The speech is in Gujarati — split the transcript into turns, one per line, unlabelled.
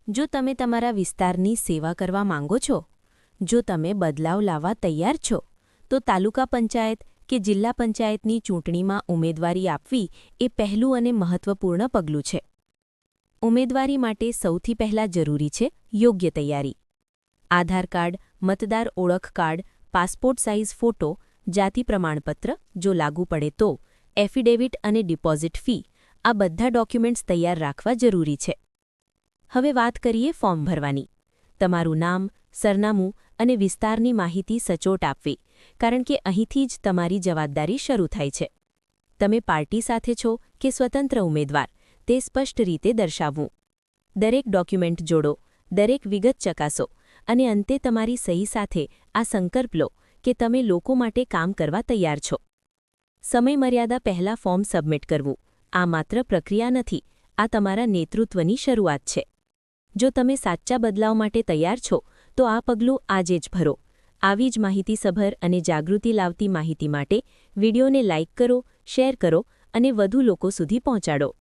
જો તમે તમારા વિસ્તારની સેવા કરવા માંગો છો, જો તમે બદલાવ લાવવા તૈયાર છો, તો તાલુકા પંચાયત કે જિલ્લા પંચાયતની ચૂંટણીમાં ઉમેદવારી આપવી એ પહેલું અને મહત્વપૂર્ણ પગલું છે. ઉમેદવારી માટે સૌથી પહેલાં જરૂરી છે યોગ્ય તૈયારી. આધાર કાર્ડ, મતદાર ઓળખ કાર્ડ, પાસપોર્ટ સાઇઝ ફોટો, જાતિ પ્રમાણપત્ર, જો લાગુ પડે તો, એફિડેવિટ અને ડિપોઝિટ ફી, આ બધા ડોક્યુમેન્ટ્સ તૈયાર રાખવા જરૂરી છે. હવે વાત કરીએ ફોર્મ ભરવાની. તમારું નામ, સરનામું અને વિસ્તારની માહિતી સચોટ આપવી, કારણ કે અહીંથી જ તમારી જવાબદારી શરૂ થાય છે. તમે પાર્ટી સાથે છો કે સ્વતંત્ર ઉમેદવાર, તે સ્પષ્ટ રીતે દર્શાવવું. દરેક ડોક્યુમેન્ટ જોડો, દરેક વિગત ચકાસો અને અંતે તમારી સહી સાથે આ સંકલ્પ લો કે તમે લોકો માટે કામ કરવા તૈયાર છો. સમયમર્યાદા પહેલાં ફોર્મ સબમિટ કરવું, આ માત્ર પ્રક્રિયા નથી, આ તમારા નેતૃત્વની શરૂઆત છે. જો તમે સાચા બદલાવ માટે તૈયાર છો, તો આ પગલું આજે જ ભરો. આવી જ માહિતીસભર અને જાગૃતિ લાવતી માહિતી માટે વિડીયોને લાઇક કરો, શેર કરો અને વધુ લોકો સુધી પહોંચાડો.